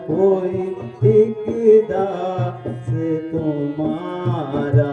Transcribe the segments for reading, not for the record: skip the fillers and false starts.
कोई एक दास तुम्हारा।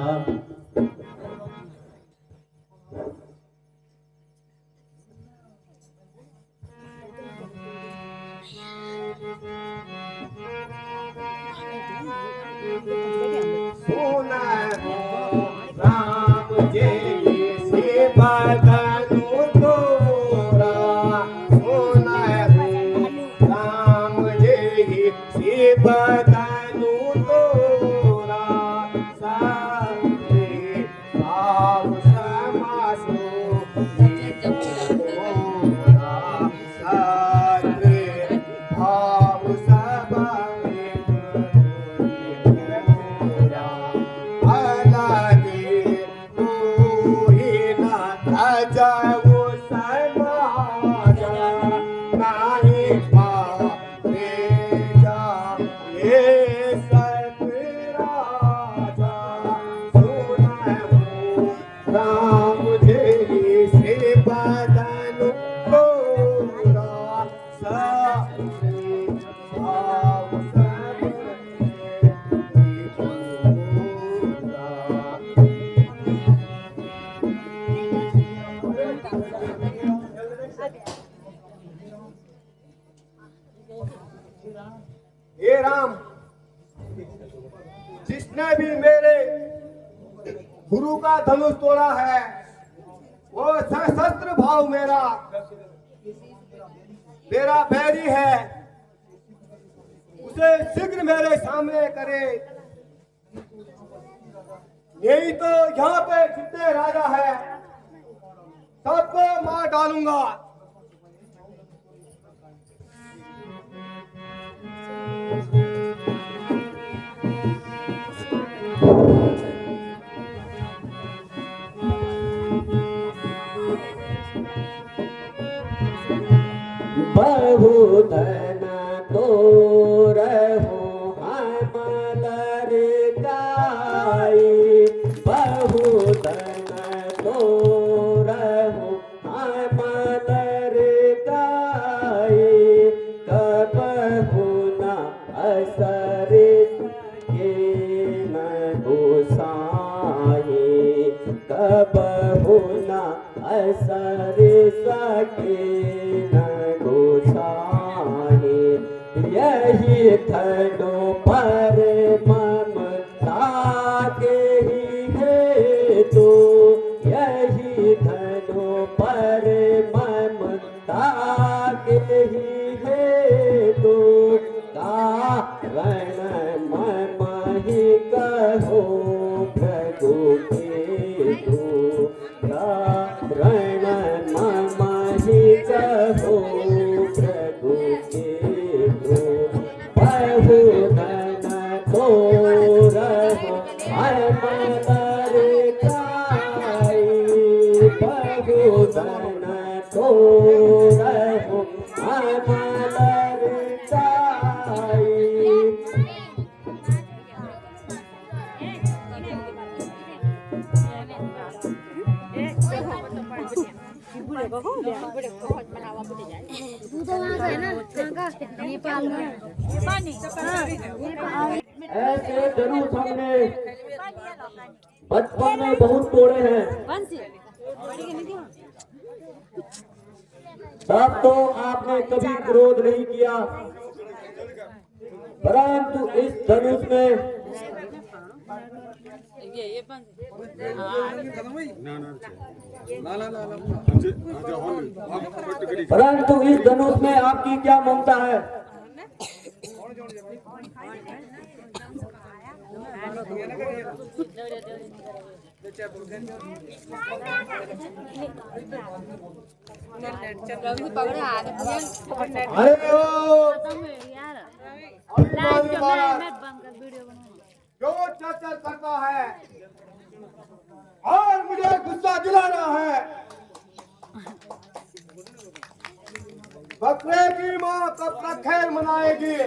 हे राम, जिसने भी मेरे गुरु का धनुष तोड़ा है वो सशस्त्र भाव मेरा बैरी है, उसे शीघ्र मेरे सामने करे। यही तो यहाँ पे जितने राजा है सबको मार डालूंगा। बहु धन तोरहु हम लर जाई, बहु धन तोरहु हम लर जाई, कबहु न असर के न गोसाई, कबहु न असर सके न गोसाई। यही धनो पर ममता के ही हेतु, यही धनो पर ममता के ही हेतु, कारण मम ही कहो प्रभु केतु, कारण मम ही कहो प्रभु केतु। बहु धन तोरहु हम लर जाई, बहु धन तोरहु हम लर जाई। ऐसे धनुष हमने बचपन में बहुत तोड़े हैं, तब तो आपने कभी क्रोध नहीं किया, परंतु इस धनुष में परंतु इस धनुष में आपकी क्या ममता है? अरे जो चर्चा करता है और मुझे गुस्सा दिला रहा है। बकरे की माँ कब तक खैर मनाएगी?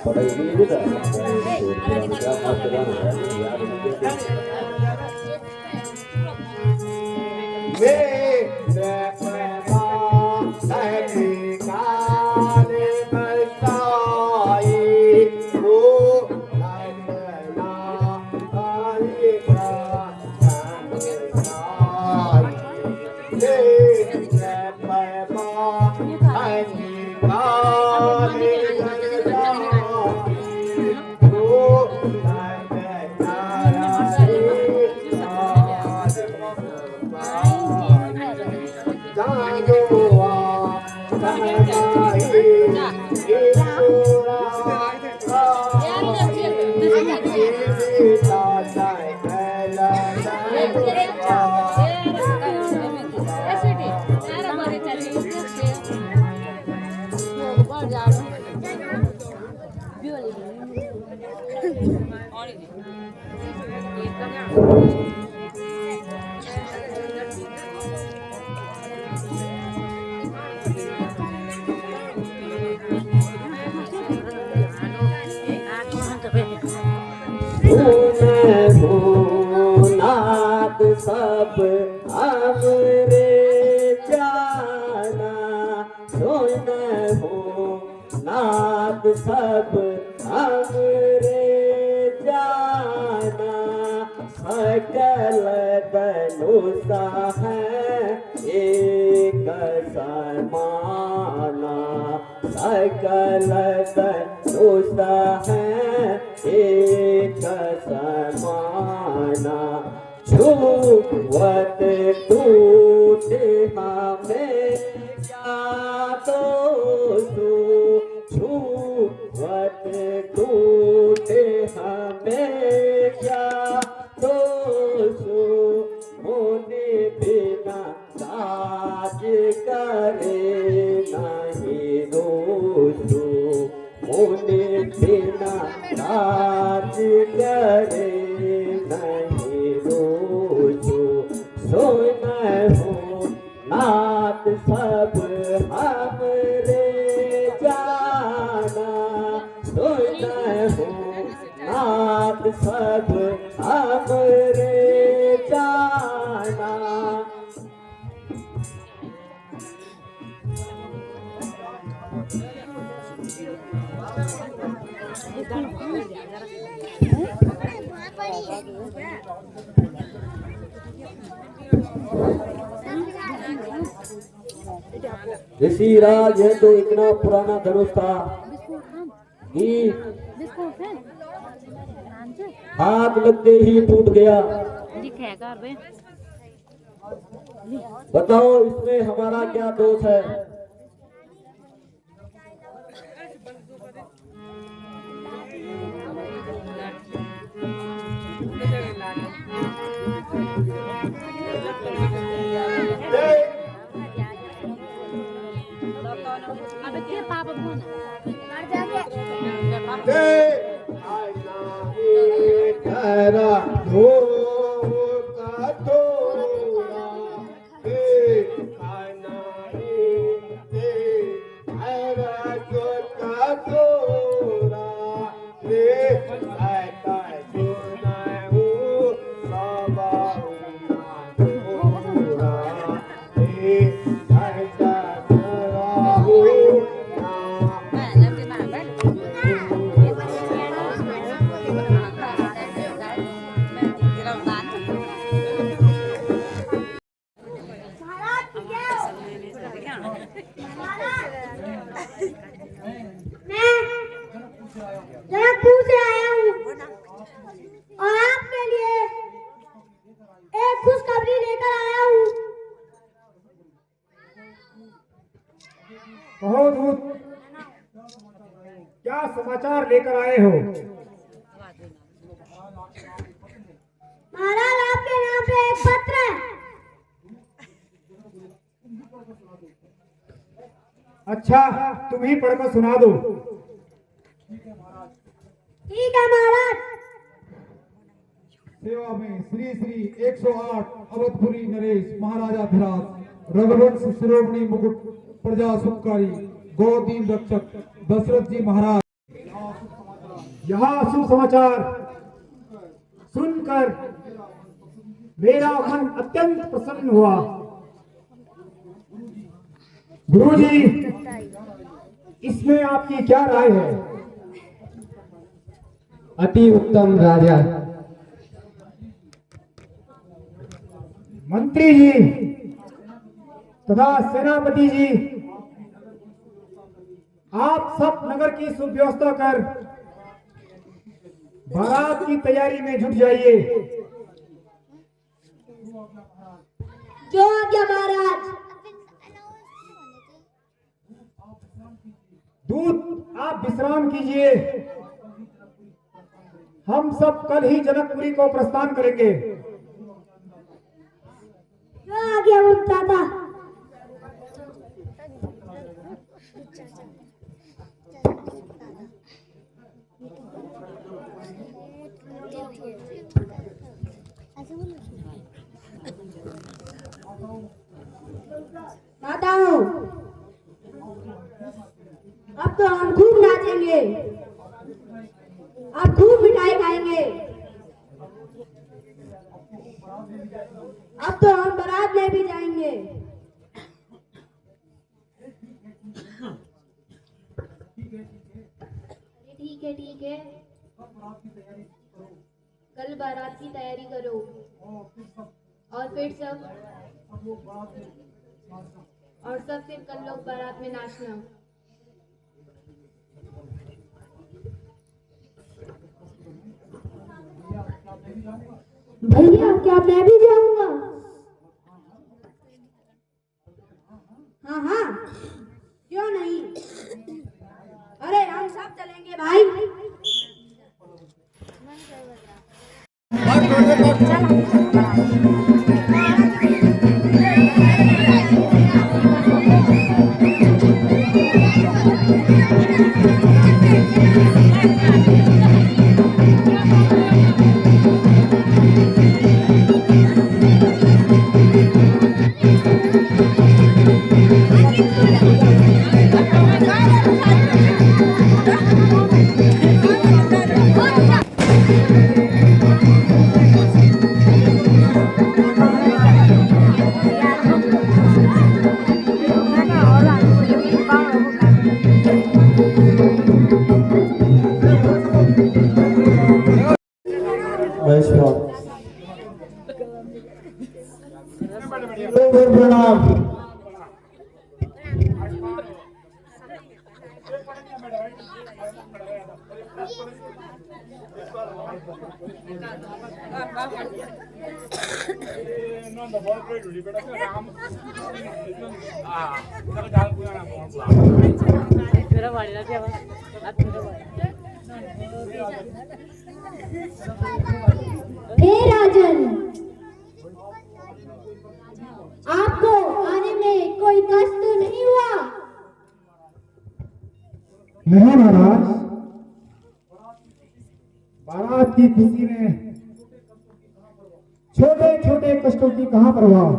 पढ़ाई नहीं है क्या मस्त गाना है यार नाथ सब हमरे जाना सुन हो नाथ सब हमरे जाना सकल धनुषा है एक समाना सकल धनुषा है एक समाना छुवत टूटे हमें क्या छुवत टूटे हमें क्या होने बिना काज करे नहीं दोषो होने बिना काज करे नहीं रोजो सोन हो नाथ सब हमरे जाना सोन हो नाथ सब हमरे जाना ऋषि राज है तो इतना पुराना धनुष था कि हाथ लगते ही टूट गया। बताओ इसमें हमारा क्या दोष है? जनकपुर से आया हूँ और आपके लिए एक खुशखबरी लेकर आया हूँ। कहो दूत, क्या समाचार लेकर आए हो? महाराज आपके नाम पे एक पत्र है। अच्छा, तुम ही पढ़कर सुना दो। ठीक है महाराज। सेवा में श्री श्री 108 अवधपुरी नरेश महाराजाधिराज रघुवंश शिरोमणि मुकुट प्रजा सुखकारी गौदीन रक्षक दशरथ जी महाराज। यह सुसमाचार सुनकर मेरा मन अत्यंत प्रसन्न हुआ। गुरुजी, इसमें आपकी क्या राय है? अति उत्तम राजा। मंत्री जी तथा सेनापति जी, आप सब नगर की सुव्यवस्था कर बारात की तैयारी में जुट जाइए। जो आज्ञा महाराज। दूत आप विश्राम कीजिए, हम सब कल ही जनकपुरी को प्रस्थान करेंगे। जो आज्ञा मुंताता। माताओं, अब तो हम खूब नाचेंगे, अब खूब मिठाई खाएंगे, अब तो हम बारात में भी जाएंगे। ठीक है कल बारात की तैयारी करो और फिर सब फिर कल लोग बारात में नाचना। भैया क्या मैं भी जाऊंगा? हाँ हाँ, क्यों नहीं? अरे हम सब चलेंगे भाई। प्रणाम। हे राजन, आपको आने में कोई कष्ट तो नहीं हुआ? नहीं महाराज, बारात की खुशी में छोटे छोटे कष्टों की कहां परवाह।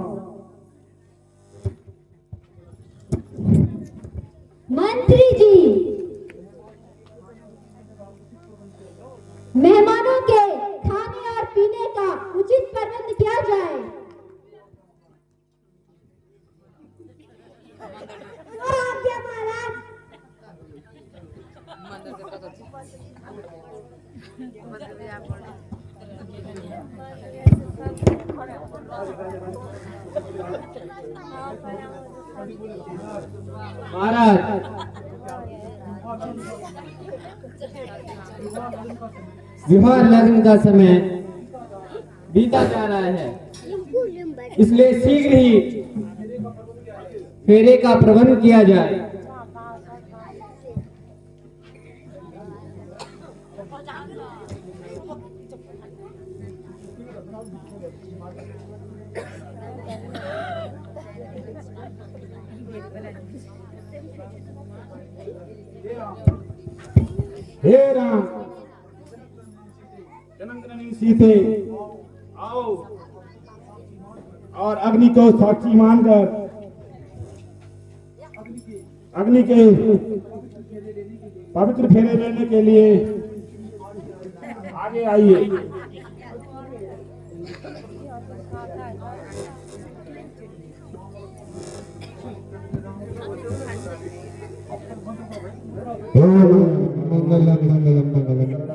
मंत्री जी, मेहमानों के खाने और पीने का उचित प्रबंध किया जाए। आज्ञा महाराज। महाराज, विवाह लग्न का समय बीता जा रहा है, इसलिए शीघ्र ही फेरे का प्रबंध किया जाए। हे राम, सीते और अग्नि को साक्षी मानकर अग्नि के पवित्र फेरे लेने के लिए आगे आइए। मंगलम मंगलम मंगलम मंगलम भगवान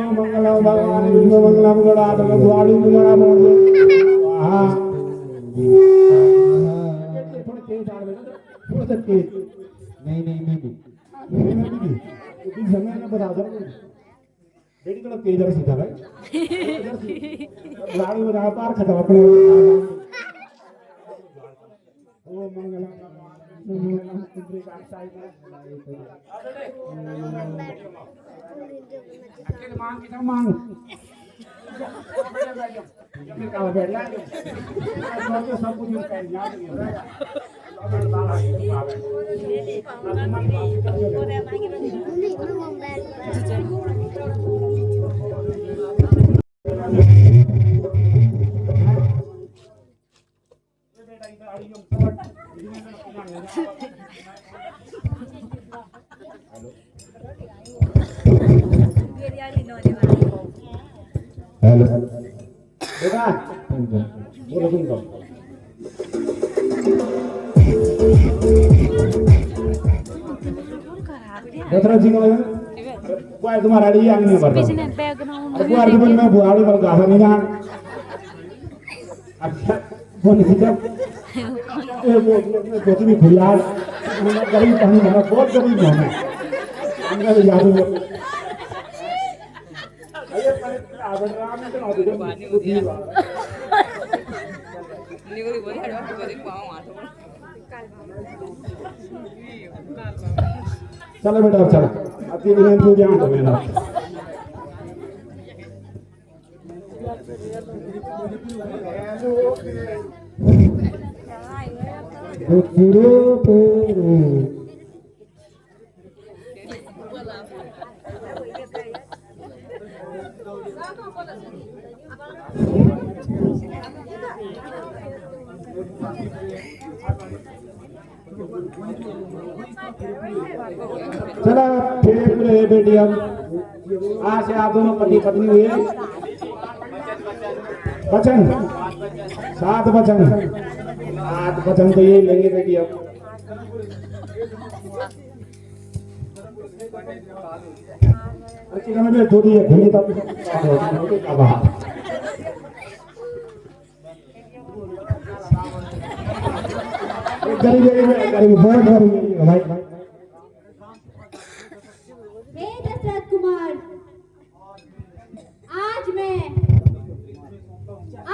मंगलम भगवान मंगलम गणाध भगवान नहीं नहीं मैं भी समय में बता दो बेटी को तेज जरा सीधा भाई गाड़ी में रहा पार खत्म अपने ओ मंगलम मांग कितना मांग सब कुछ हेलो बेटा बोलो तुम तो दशरथ जी को कोई तुम्हारा आड़ी आंग नहीं पड़ता अब वो आर्गुमेंट में बुआड़ी पर गासा नहीं ना अच्छा वो नहीं जब वो भी खुला हमने कभी कहीं हमारा बहुत कभी नहीं है हमने भी याद है अरे पर आबराम में तो आदि चलो बेटा अब चलो अब 3 दिन तू ध्यान दो मेरा चलो फिर बेटी अब आज से आप दोनों पति पत्नी हुए वचन 7 वचन 8 वचन तो ये लेंगे बेटी अब में थोड़ी है घूमी तब गरीब बहुत भाई हे दशरथ कुमार, आज मैं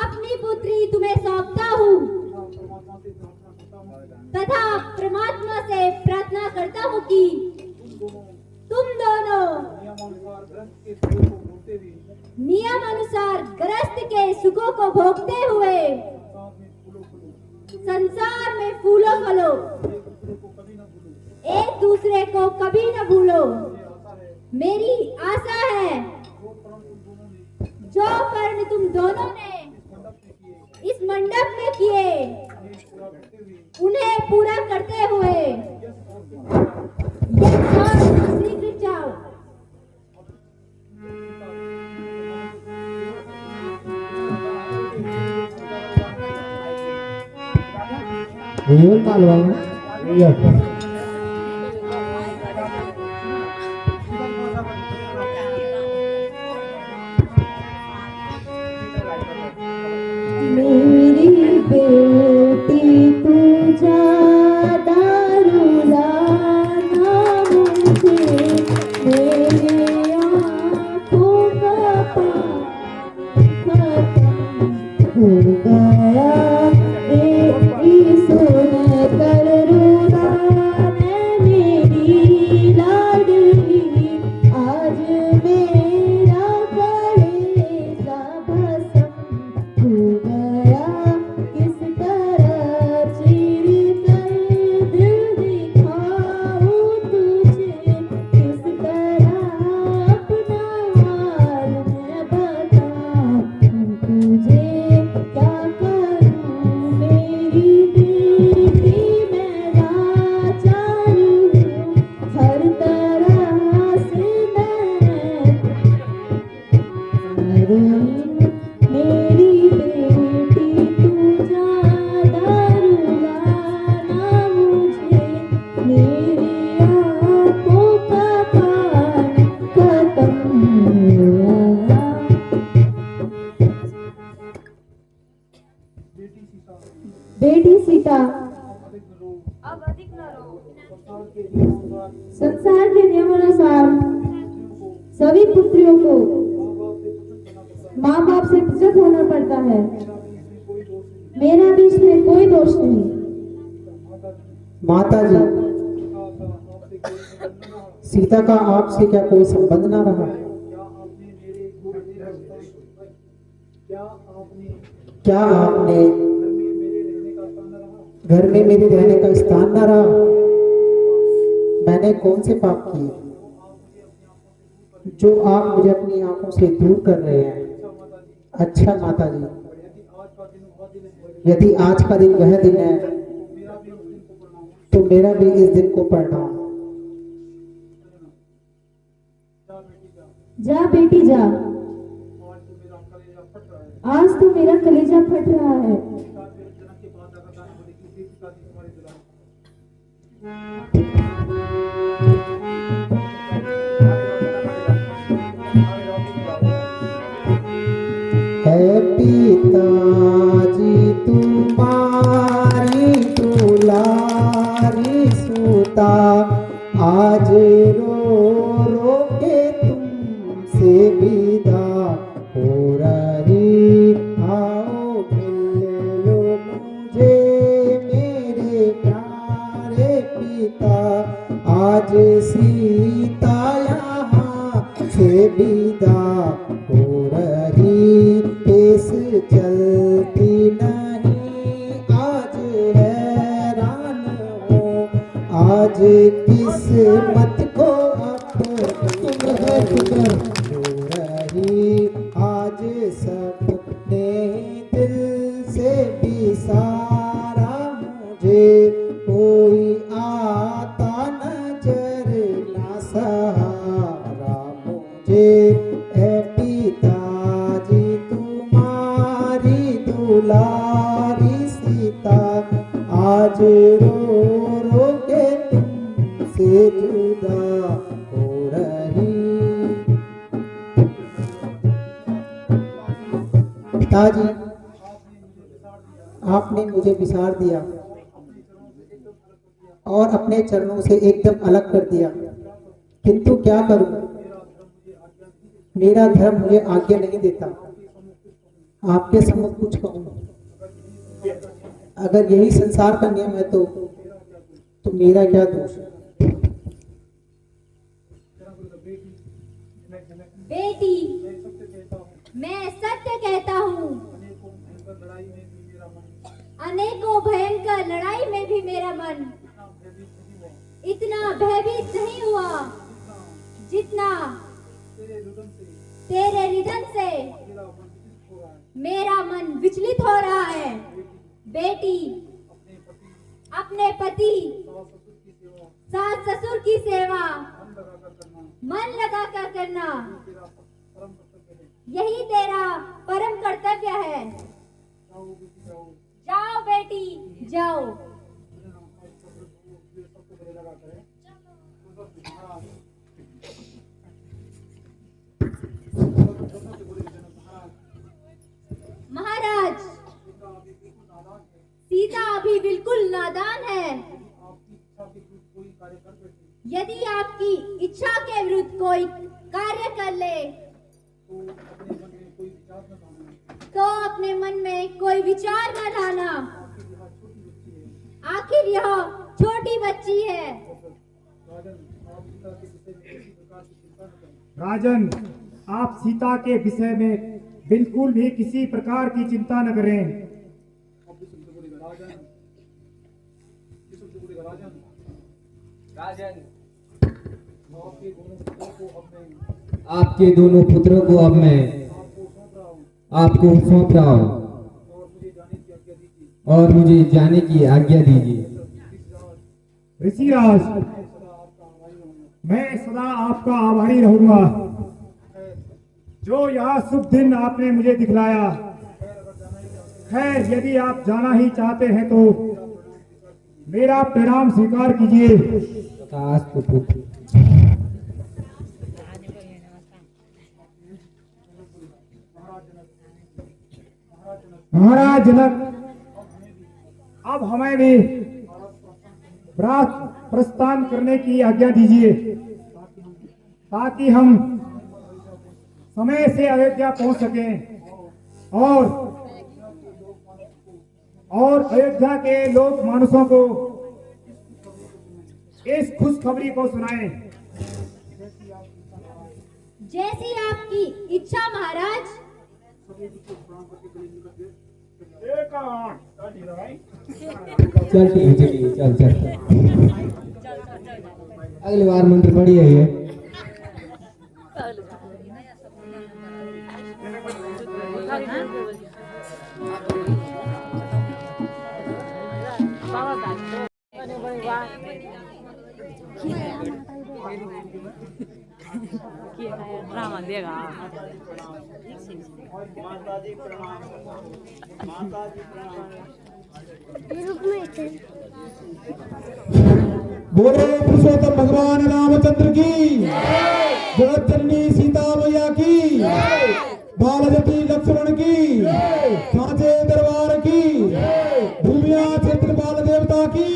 अपनी पुत्री तुम्हें सौंपता हूँ तथा परमात्मा से प्रार्थना करता हूँ कि तुम दोनों नियम अनुसार गृहस्थ के सुखों को भोगते हुए संसार में फूलो फलो, एक दूसरे को कभी न भूलो। मेरी आशा है जो कर्म तुम दोनों ने इस मंडप में किए उन्हें पूरा करते हुए शीघ्र जाओ। ये कालवा ये मेरी बेटी तुझा दारुलाना मुझे मेरे आँखों का हो गया बेटी सुन कर रोना मैं मेरी लाडली आज मेरा कलेजा भस्म हो गया किस तरह चीर कर दिल दिखाऊं तुझे किस तरह अपना हाल मैं बताऊं तुझे क्या करूं मेरी बेटी मैं लाचार हूँ हर तरह से मेरी बेटी तू ज्यादा रुलाना मुझे मेरी आँखों का पानी खत्म हुआ। बेटी सीता अब अधिक न रो। संसार के नियमानुसार सभी पुत्रियों को माँ बाप से पृथक होना पड़ता है। मेरा भी इसमें कोई दोष नहीं। माता जी, सीता का आपसे क्या कोई संबंध ना रहा? क्या आपने घर में मेरे रहने का स्थान ना रहा? मैंने कौन से पाप किए जो आप मुझे अपनी आंखों से दूर कर रहे हैं? अच्छा माता जी, यदि आज का दिन वह दिन है तो मेरा भी इस दिन को प्रणाम। जा बेटी जा, आज तो मेरा कलेजा फट रहा है। है पिताजी तुम्हारी दुलारी सूता आज रो रो के तुमसे विदा हो रही। आओ मिल लो मुझे मेरे प्यारे पिता आज सीता यहाँ से विदा हो रही। पेश चलती नहीं आज हैरान हो आज किस्मत को अपनी हो रही। आज सपने दिल से बिसारा मुझे कोई आता नजर ना सहारा मुझे। ए पिताजी तुम्हारी दुलारी सीता आज रो रो के तुमसे जुदा हो रही। पिताजी, आपने मुझे विसार दिया और अपने चरणों से एकदम अलग कर दिया, किंतु क्या करूं, मेरा धर्म मुझे आज्ञा नहीं देता। आपके सम्मुख कुछ कहूं, अगर यही संसार का नियम है तो मेरा क्या दोष? बेटी, मैं सत्य कहता हूँ, अनेकों भयंकर लड़ाई में भी मेरा मन इतना भयभीत नहीं हुआ जितना तेरे निधन से मेरा मन विचलित हो रहा है। बेटी, अपने पति सास ससुर की सेवा मन लगा कर करना यही तेरा परम कर्तव्य है। जाओ बेटी, जाओ। महाराज, सीता अभी बिल्कुल नादान है। यदि आपकी इच्छा के विरुद्ध कोई कार्य कर ले तो अपने मन में कोई विचार न लाना। आखिर यह छोटी बच्ची है। राजन, आप सीता के विषय में बिल्कुल भी किसी प्रकार की चिंता न करें। आपके दोनों पुत्रों को अब मैं आपको सौंप रहा हूँ और मुझे जाने की आज्ञा दीजिए। ऋषिराज, मैं सदा आपका आभारी रहूंगा जो यह शुभ दिन आपने मुझे दिखलाया। खैर, यदि आप जाना ही चाहते हैं तो मेरा प्रणाम स्वीकार कीजिए। तथास्तु पुत्र। महाराज जनक, अब हमें भी प्रस्थान करने की आज्ञा दीजिए ताकि हम समय से अयोध्या पहुंच सकें और अयोध्या के लोग मानुषों को इस खुशखबरी को सुनाएं। जैसी आपकी इच्छा महाराज। चल चलिए चल चल। अगली बार मंत्र पढ़ी है ये। ड्रामा देगा। बोलो पुरुषोत्तम भगवान रामचंद्र की, जगत जननी सीता मैया की, बालजती लक्ष्मण की, सांचे दरबार की, भूमिया क्षेत्र बाल देवता की।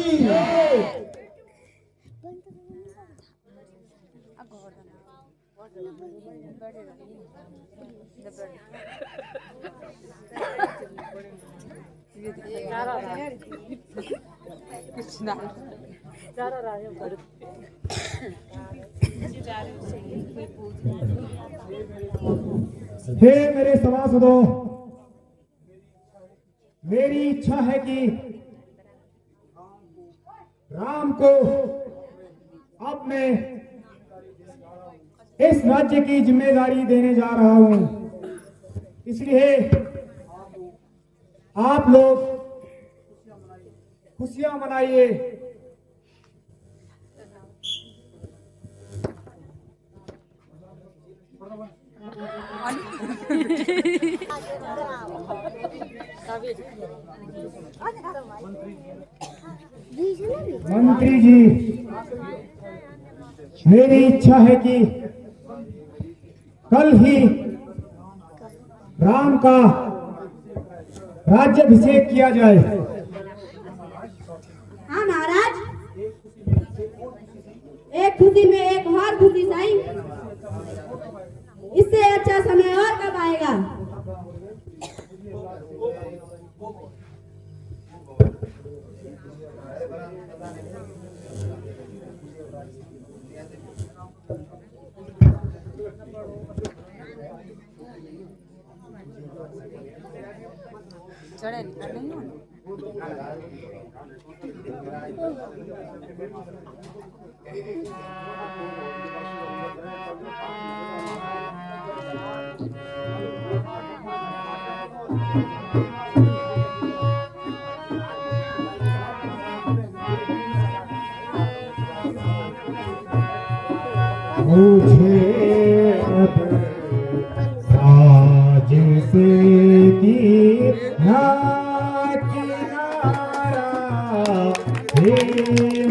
हे मेरे सभासदों, मेरी इच्छा है कि राम को अब मैं इस राज्य की जिम्मेदारी देने जा रहा हूं। इसलिए आप लोग खुशियां मनाइए। मंत्री जी, मेरी इच्छा है कि कल ही राम का राज्याभिषेक किया जाए। हाँ महाराज, एक खुशी में एक और खुशी साई। इससे अच्छा समय और कब आएगा? चढ़े नहीं हो। मुझे अब साज से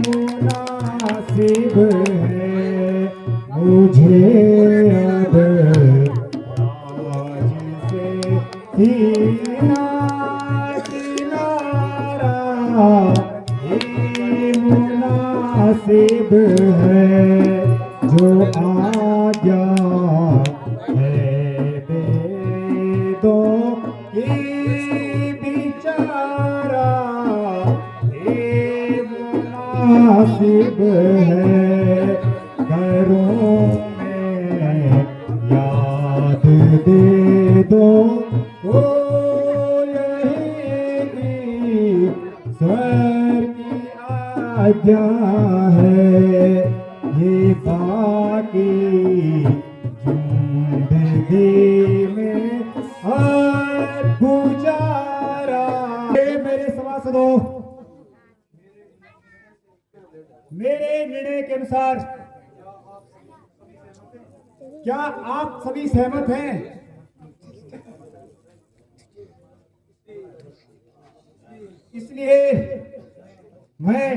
मुनासिब है। मुझे अब साज से मुनासिब है। जो आज्ञा है वेदों ये बेचारा ये मुनासिब है घरों में याद दे दो ओ यही स्वर की आज्ञा है ये बाकी जिंदगी में हर गुजारा। मेरे सभासदों, मेरे निर्णय के अनुसार क्या आप सभी सहमत हैं? इसलिए मैं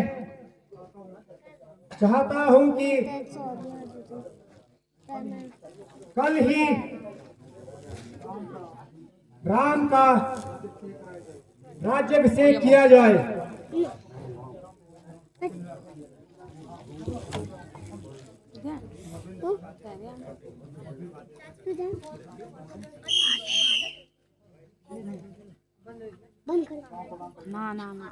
चाहता हूं कि कल ही राम का राज्याभिषेक किया जाए। ना ना ना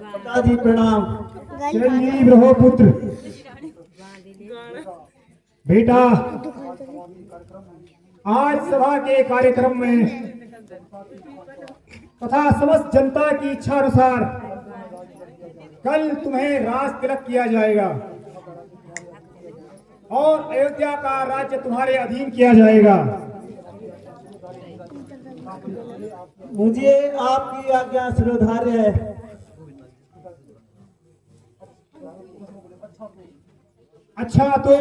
पिताजी प्रणाम। चिरंजीव रहो पुत्र। बेटा, आज सभा के कार्यक्रम में तथा समस्त जनता की इच्छा अनुसार कल तुम्हें राज तिलक किया जाएगा और अयोध्या का राज्य तुम्हारे अधीन किया जाएगा। मुझे आपकी आज्ञा शिरोधार्य है। अच्छा, तो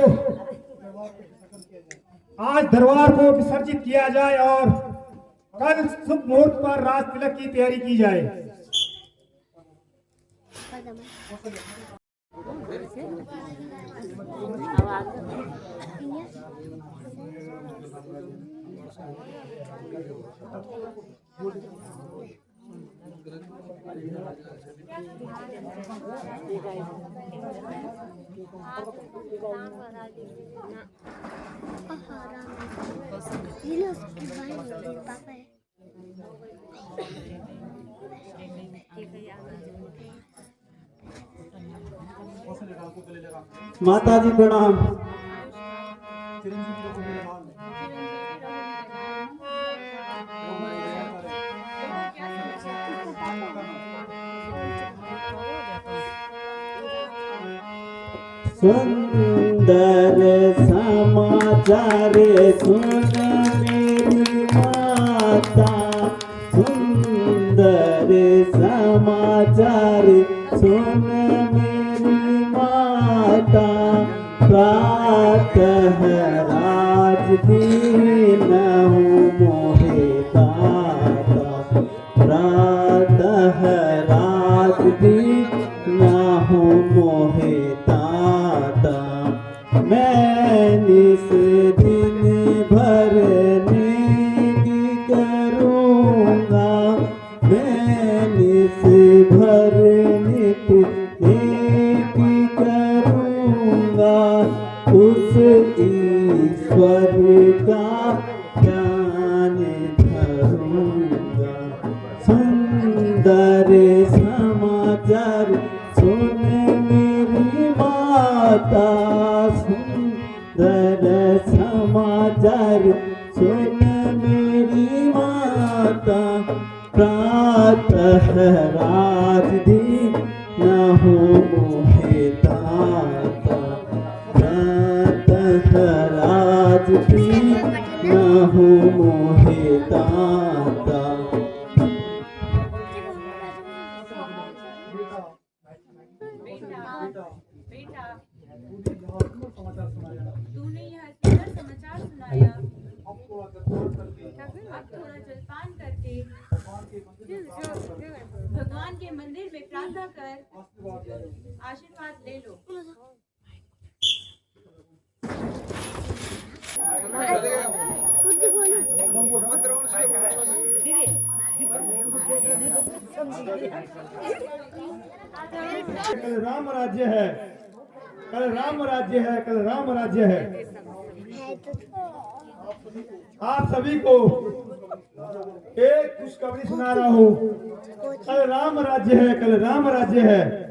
आज दरबार को विसर्जित किया जाए और कल शुभ मुहूर्त पर राज तिलक की तैयारी की जाए। माता जी प्रणाम। सुंदर समाचार सुन मेरी माता, सुंदर समाचार सुन मेरी माता। प्रातः राज दीन मोहे दाता, प्रातः राज दीन मोहे दाता। मैं निस दिन भर नेकी करूँगा, मैं निस भर नित नेकी करूँगा। उस ईश्वर का ज्ञान धरूँगा। सुंदर समाचार सुन मेरी माता, सुंदर समाचार सुन मेरी माता। प्रातः राज दीन मोहे दाता, प्रातः राज दीन मोहे दाता। तूने यह सुंदर समाचार सुनाया। अब थोड़ा जलपान करके भगवान के मंदिर में प्रार्थना कर आशीर्वाद ले लो। शुद्ध बोलो। कल राम राज्य है, कल राम राज्य है, कल राम राज्य है। आप सभी को एक खुशखबरी सुना रहा हूँ। कल राम राज्य है, कल राम राज्य है।